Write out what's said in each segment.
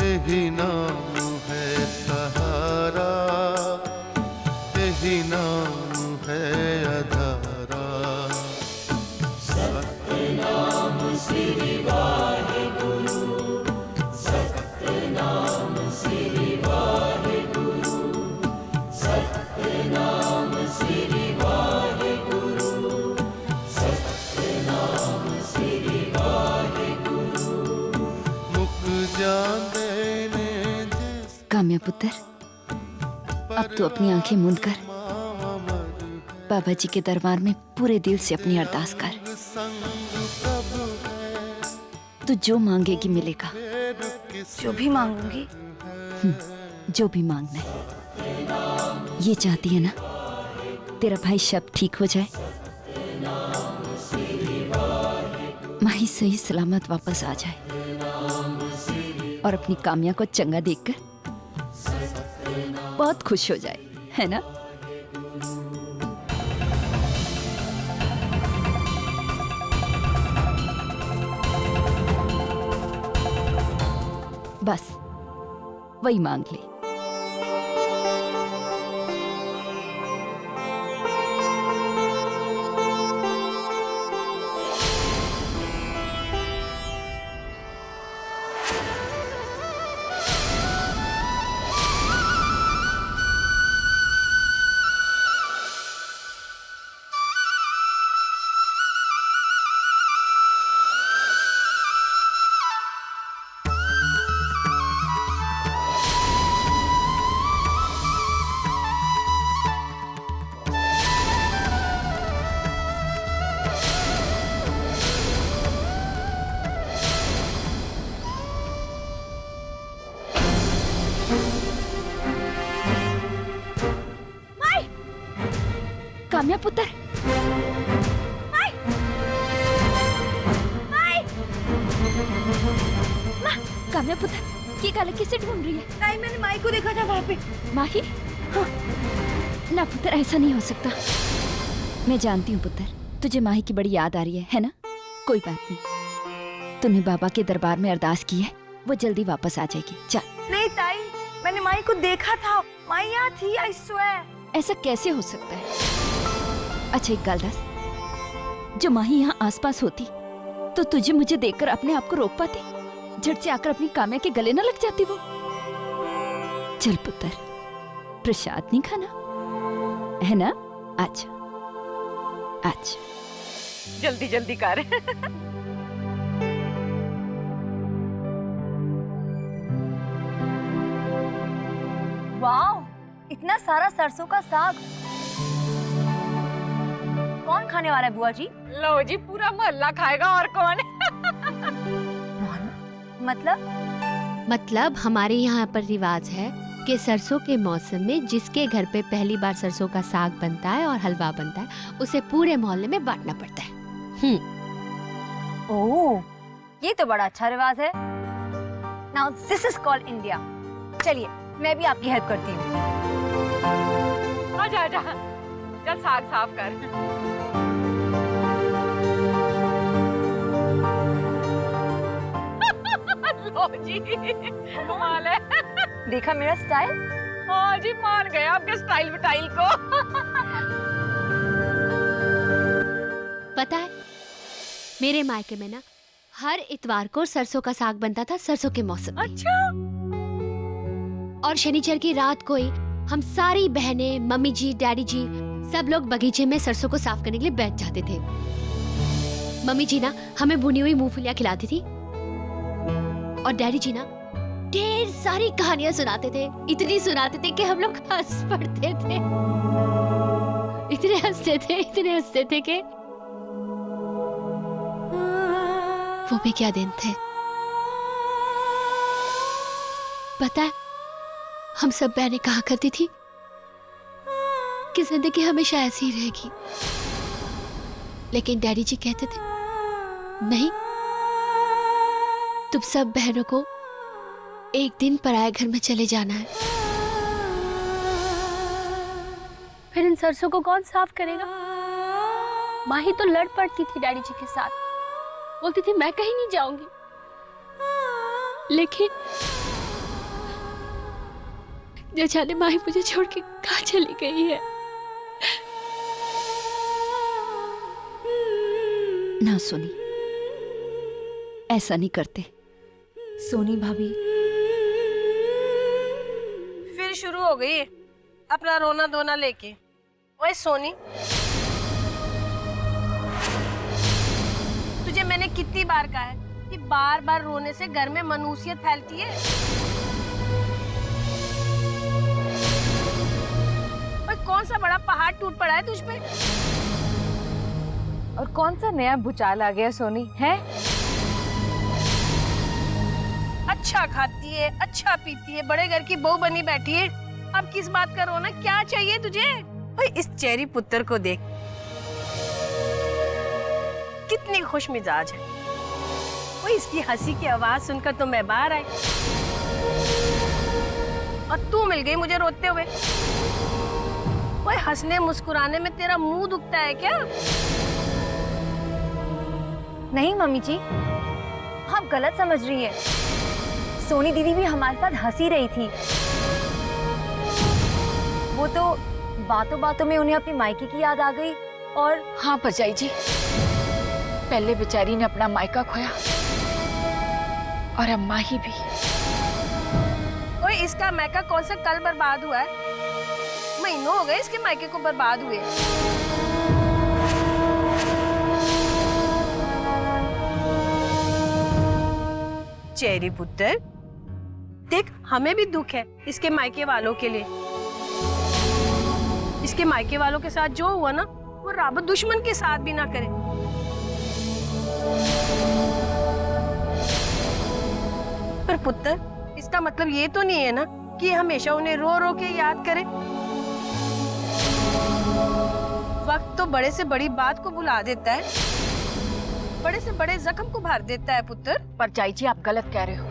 यही नाम है सहारा, यही नाम है अधारा। सतनाम श्री वाहेगुरु, सतनाम श्री वाहेगुरु, सतनाम श्री वाहेगुरु, सतनाम श्री वाहेगुरु। मुख जान देने जिस काम्या पुत्र, अब तू अपनी आंखें मूंद कर बाबा जी के दरबार में पूरे दिल से अपनी अरदास कर। तू जो मांगेगी मिलेगा। जो भी मांगूंगी। जो भी मांगना है। ये चाहती है ना तेरा भाई शब ठीक हो जाए, माही सही सलामत वापस आ जाए और अपनी काम्या को चंगा देखकर बहुत खुश हो जाए, है ना? बस वही मांग ले। काम्या पुत्र, काम्या पुत्र, ये काला किसे ढूंढ रही है? नहीं, मैंने माई को देखा था वहाँ पे। माही? हाँ। ना पुत्र, ऐसा नहीं हो सकता। मैं जानती हूँ पुत्र, तुझे माही की बड़ी याद आ रही है ना? कोई बात नहीं, तूने बाबा के दरबार में अरदास की है, वो जल्दी वापस आ जाएगी। चल। नहीं ताई, मैंने माई को देखा था, माई यहाँ थी, आई स्वेयर। ऐसा कैसे हो सकता है? अच्छा एक गल दस, जो माही यहाँ आसपास होती तो तुझे मुझे देखकर अपने आप को रोक पाती? झट से आकर अपनी काम्या के गले न लग जाती वो? चल पुत्र, प्रसाद नहीं खाना है ना? अच्छा अच्छा, जल्दी जल्दी कर। वाह, इतना सारा सरसों का साग कौन खाने वाला है बुआ जी? लो जी, पूरा मोहल्ला खाएगा और कौन? मतलब हमारे यहाँ पर रिवाज है कि सरसों के मौसम में जिसके घर पे पहली बार सरसों का साग बनता है और हलवा बनता है, उसे पूरे मोहल्ले में बांटना पड़ता है। ओह, ये तो बड़ा अच्छा रिवाज है। Now this is called India. चलिए, मैं भी आपकी हेल्प करती हूँ। आजा आजा, चल साग साफ कर। लो जी, कमाल है। देखा मेरा स्टाइल? हाँ जी, मान गए आपके स्टाइल विटाइल को। पता है, मेरे मायके में ना हर इतवार को सरसों का साग बनता था, सरसों के मौसम में। अच्छा। और शनिचर की रात को ही हम सारी बहनें, मम्मी जी, डैडी जी, सब लोग बगीचे में सरसों को साफ करने के लिए बैठ जाते थे। मम्मी जी ना हमें भुनी हुई मूंगफलियां खिलाती थी और डैडी जी ना ढेर सारी कहानियां सुनाते थे। इतनी सुनाते थे कि हम लोग हंस पड़ते थे। इतने हंसते थे कि वो भी क्या दिन थे। पता है, हम सब बहनें कहा करती थी कि जिंदगी हमेशा ऐसी ही रहेगी, लेकिन डैडी जी कहते थे नहीं, तुम सब बहनों को एक दिन पराये घर में चले जाना है। फिर इन सरसों को कौन साफ करेगा? माँ ही तो लड़ पड़ती थी डैडी जी के साथ, बोलती थी मैं कहीं नहीं जाऊंगी। लेकिन न जाने माँ ही मुझे छोड़ के कहाँ चली गई है। ना सोनी, ऐसा नहीं करते। सोनी भाभी, फिर शुरू हो गई अपना रोना धोना लेके। ओए सोनी, तुझे मैंने कितनी बार कहा है कि बार बार रोने से घर में मनुष्यत फैलती है। ओए कौन सा बड़ा पहाड़ टूट पड़ा है तुझ पे? और कौन सा नया भूचाल आ गया सोनी है? अच्छा खाती है, अच्छा पीती है, बड़े घर की बहू बनी बैठी है। अब किस बात का रोना? क्या चाहिए तुझे? ओए इस चेरी पुत्र को देख, कितनी खुश मिजाज है। ओए इसकी हंसी की आवाज सुनकर तो मैं बाहर आई और तू मिल गई मुझे रोते हुए। ओए हंसने मुस्कुराने में तेरा मुंह दुखता है क्या? नहीं मम्मी जी, आप गलत समझ रही है। सोनी दीदी भी हमारे साथ हंसी रही थी। वो तो बातों बातों में उन्हें अपनी मायके की याद आ गई। और हाँ भरजाई जी, पहले बेचारी ने अपना मायका खोया और अब माँ ही भी। ओए इसका मायका कौन सा कल बर्बाद हुआ है? महीनों हो गए इसके मायके को बर्बाद हुए। चेरी पुत्र देख, हमें भी दुख है इसके मायके वालों के लिए। इसके मायके वालों के साथ जो हुआ ना, वो रब दुश्मन के साथ भी ना करे। पर पुत्र, इसका मतलब ये तो नहीं है ना कि हमेशा उन्हें रो रो के याद करें। वक्त तो बड़े से बड़ी बात को भुला देता है, बड़े से बड़े जख्म को भर देता है पुत्र। भरजाई जी, आप गलत कह रहे हो।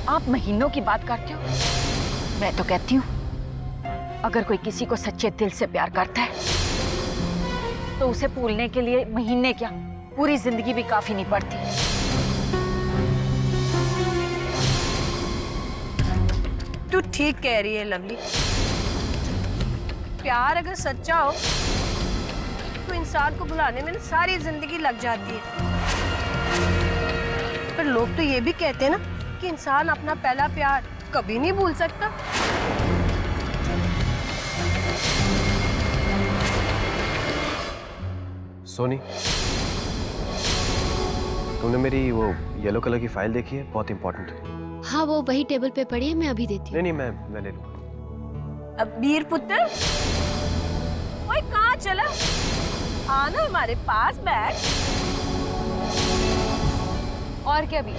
आप महीनों की बात करते हो। मैं तो कहती हूँ, अगर कोई किसी को सच्चे दिल से प्यार करता है तो उसे भूलने के लिए महीने क्या, पूरी जिंदगी भी काफी नहीं पड़ती। तू ठीक कह रही है लवली। प्यार अगर सच्चा हो तो इंसान को भुलाने में ना सारी जिंदगी लग जाती है। पर लोग तो ये भी कहते हैं ना कि इंसान अपना पहला प्यार कभी नहीं भूल सकता। सोनी, तुमने मेरी वो येलो कलर की फाइल देखी है? बहुत इंपॉर्टेंट है। हाँ, वो वही टेबल पे पड़ी है, मैं अभी देती हूँ। नहीं मैं ले लूँगा। अब वीर पुत्र, ओए कहाँ चला? आना हमारे पास बैठ। और क्या भी,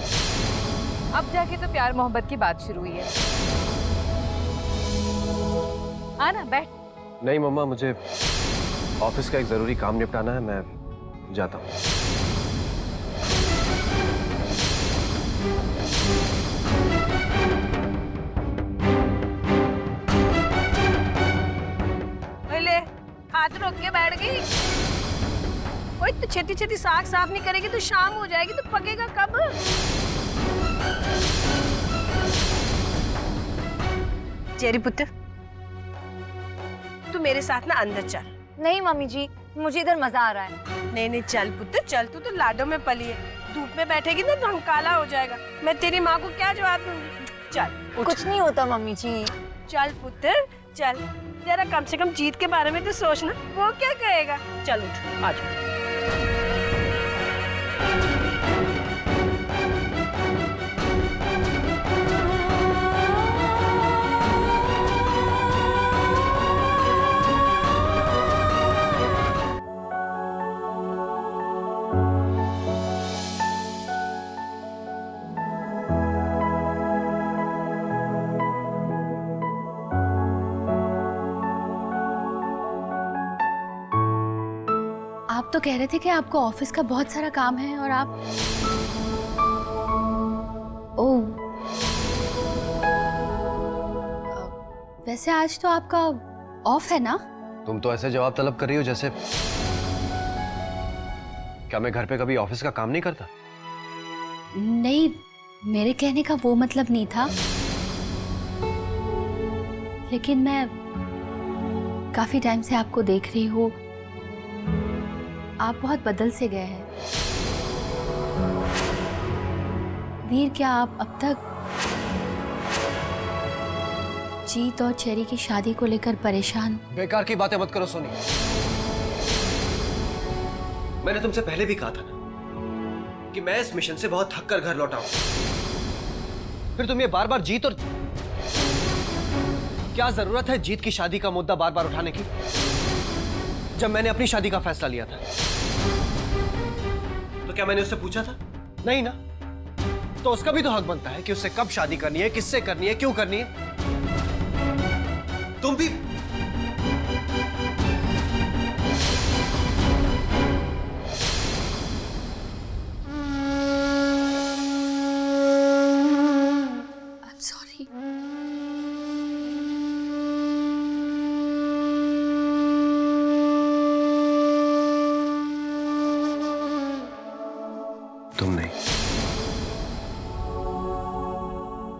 अब जाके तो प्यार मोहब्बत की बात शुरू हुई है। आना बैठ। नहीं मम्मा, मुझे ऑफिस का एक जरूरी काम निपटाना है, मैं जाता हूँ। ले, हाथ रोक के बैठ गई। ओए तो छेती छेती साग साफ नहीं करेगी तो शाम हो जाएगी, तो पकेगा कब? चेरी पुत्र, तू मेरे साथ ना अंदर चल। नहीं मम्मी जी, मुझे इधर मजा आ रहा है। नहीं नहीं चल पुत्र चल, तू तो लाडो में पली है। धूप में बैठेगी ना तो हम काला हो जाएगा। मैं तेरी माँ को क्या जवाब दूंगी? चल कुछ नहीं होता मम्मी जी। चल पुत्र चल, जरा कम से कम जीत के बारे में तो सोचना, वो क्या कहेगा। चल उठ, आ जा। आप तो कह रहे थे कि आपको ऑफिस का बहुत सारा काम है और आप ओह, वैसे आज तो आपका ऑफ है ना? तुम तो ऐसे जवाब तलब कर रही हो जैसे क्या मैं घर पे कभी ऑफिस का काम नहीं करता? नहीं, मेरे कहने का वो मतलब नहीं था, लेकिन मैं काफी टाइम से आपको देख रही हूँ, आप बहुत बदल से गए हैं। वीर, क्या आप अब तक जीत और चेरी की शादी को लेकर परेशान? बेकार की बातें मत करो सोनी। मैंने तुमसे पहले भी कहा था ना कि मैं इस मिशन से बहुत थक कर घर लौटा हूं। फिर तुम ये बार बार जीत और क्या जरूरत है जीत की शादी का मुद्दा बार बार उठाने की, जब मैंने अपनी शादी का फैसला लिया था? तो क्या मैंने उससे पूछा था? नहीं ना। तो उसका भी तो हक बनता है कि उससे कब शादी करनी है, किससे करनी है, क्यों करनी है। तुम भी I'm sorry. तुम नहीं।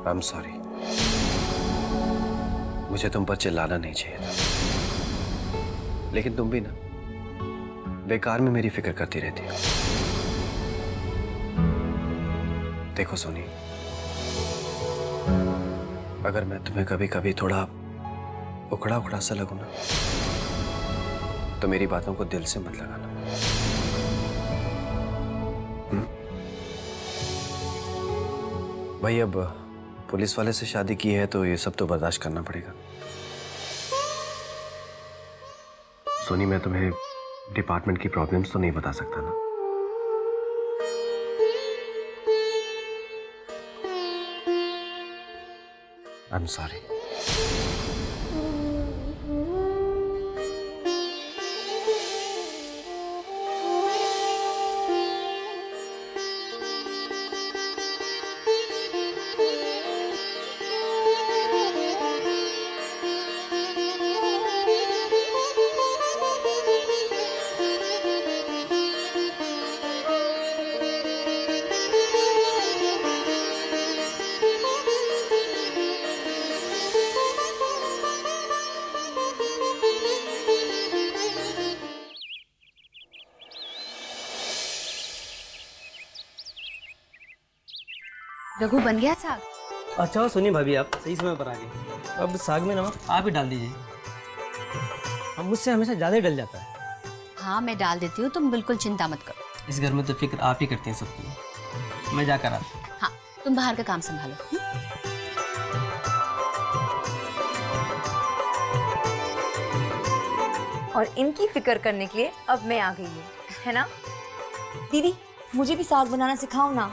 I'm sorry. मुझे तुम पर चिल्लाना नहीं चाहिए था, लेकिन तुम भी ना बेकार में मेरी फिक्र करती रहती हो। देखो सोनी, अगर मैं तुम्हें कभी कभी थोड़ा उखड़ा उखड़ा सा लगूं ना, तो मेरी बातों को दिल से मत लगाना। भाई, अब पुलिस वाले से शादी की है तो ये सब तो बर्दाश्त करना पड़ेगा। सोनी, मैं तुम्हें डिपार्टमेंट की प्रॉब्लम्स तो नहीं बता सकता ना। I am sorry. रघु, बन गया साग? अच्छा सुनिए भाभी, आप सही समय पर आ गए। अब साग में नमक आप ही डाल दीजिए। अब मुझसे हमेशा ज़्यादा ही डल जाता है। हाँ, मैं डाल देती हूँ, तुम बिल्कुल चिंता मत करो। इस घर में तो फिक्र आप ही करती हैं सबकी। मैं जाकर आता हूँ। हाँ, तुम बाहर का काम संभालो। और इनकी फिक्र करने के लिए अब मैं आ गई हूँ, है ना? दीदी, मुझे भी साग बनाना सिखाओ ना।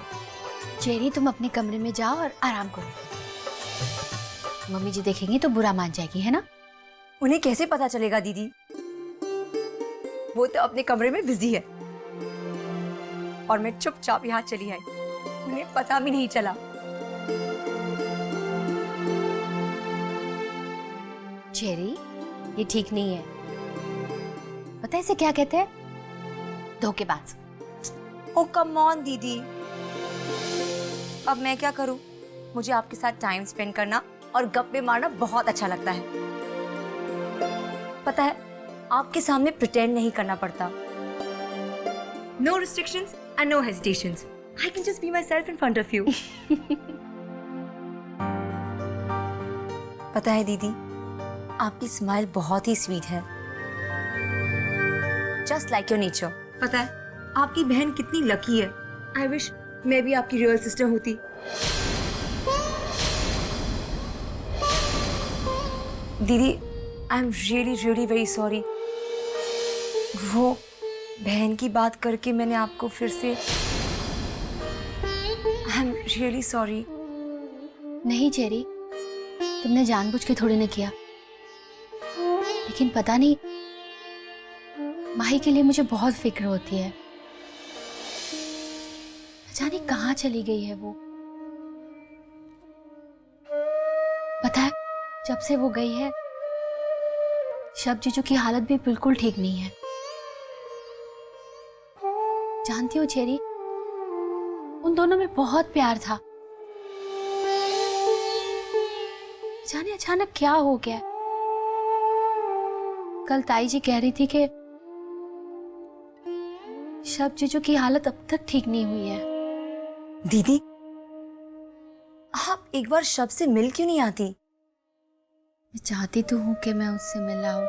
चेरी, तुम अपने कमरे में जाओ और आराम करो। मम्मी जी देखेंगी तो बुरा मान जाएगी, है ना? उन्हें कैसे पता चलेगा दीदी? वो तो अपने कमरे में बिजी है और मैं चुपचाप यहाँ चली आई, उन्हें पता भी नहीं चला। चेरी, ये ठीक नहीं है। पता है इसे क्या कहते हैं? धोखेबाज। ओ कम ऑन दीदी, अब मैं क्या करूं? मुझे आपके साथ टाइम स्पेंड करना और गप्पे मारना बहुत अच्छा लगता है। पता है, आपके सामने प्रिटेंड नहीं करना पड़ता। No restrictions and no hesitations. I can just be myself in front of you. पता है दीदी, आपकी स्माइल बहुत ही स्वीट है, जस्ट लाइक योर नेचर। पता है, आपकी बहन कितनी लकी है। आई विश मैं भी आपकी रियल सिस्टर होती। दीदी, I am really really very sorry. वो बहन की बात करके मैंने आपको फिर से, आई एम रियली सॉरी। नहीं चेरी, तुमने जानबूझ के थोड़ी ना किया, लेकिन पता नहीं, माही के लिए मुझे बहुत फिक्र होती है। जाने कहाँ चली गई है वो। जब से वो गई है शब जीजू की हालत भी बिल्कुल ठीक नहीं है। जानती हो चेरी, उन दोनों में बहुत प्यार था। जाने अचानक क्या हो गया। कल ताई जी कह रही थी कि शब जीजू की हालत अब तक ठीक नहीं हुई है। दीदी, आप एक बार शब से मिल क्यों नहीं आती? मैं चाहती तो हूँ कि मैं उससे मिल आऊं,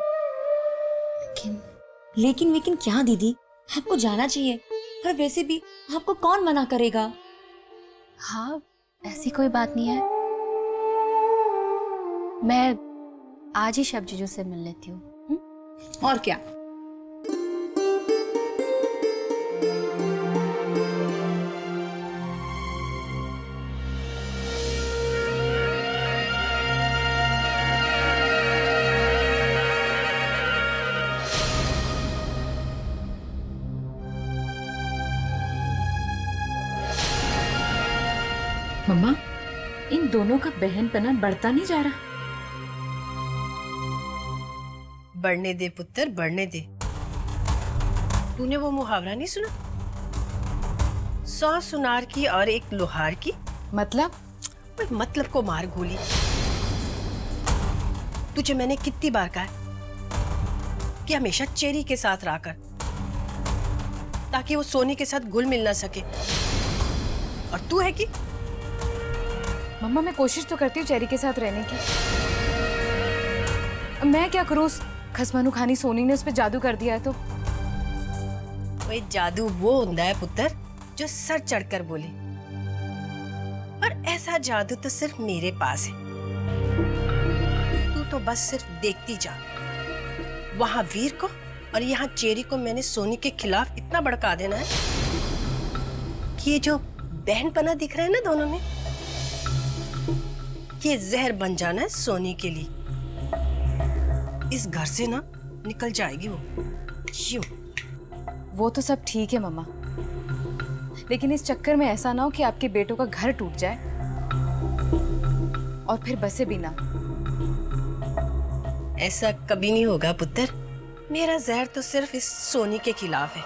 लेकिन क्या दीदी, आपको जाना चाहिए। और वैसे भी आपको कौन मना करेगा? हाँ, ऐसी कोई बात नहीं है। मैं आज ही शब जीजू से मिल लेती हूँ। और क्या। मम्मा, इन दोनों का बहनपना बढ़ता नहीं जा रहा। बढ़ने दे पुत्र, बढ़ने दे। तूने वो मुहावरा नहीं सुना? 100 सुनार की और एक लोहार की। मतलब? मतलब को मार गोली। तुझे मैंने कितनी बार कहा है कि हमेशा चेरी के साथ रहा कर, ताकि वो सोनी के साथ घुल मिल ना सके। और तू है कि मम्मा, मैं कोशिश तो करती हूँ चेरी के साथ रहने की। मैं क्या करूँ? खसमानू खानी सोनी ने उस पर जादू कर दिया है तो। कोई जादू वो होता है पुत्र जो सर चढ़कर बोले, और ऐसा जादू तो सिर्फ मेरे पास है। तू तो बस सिर्फ देखती जा। वहां वीर को और यहाँ चेरी को मैंने सोनी के खिलाफ इतना भड़का देना है कि ये जो बहनपना दिख रहा है ना दोनों में, ये जहर बन जाना है सोनी के लिए। इस घर से ना निकल जाएगी वो यूं। वो तो सब ठीक है मम्मा, लेकिन इस चक्कर में ऐसा ना हो कि आपके बेटों का घर टूट जाए और फिर बसे भी ना। ऐसा कभी नहीं होगा पुत्र। मेरा जहर तो सिर्फ इस सोनी के खिलाफ है।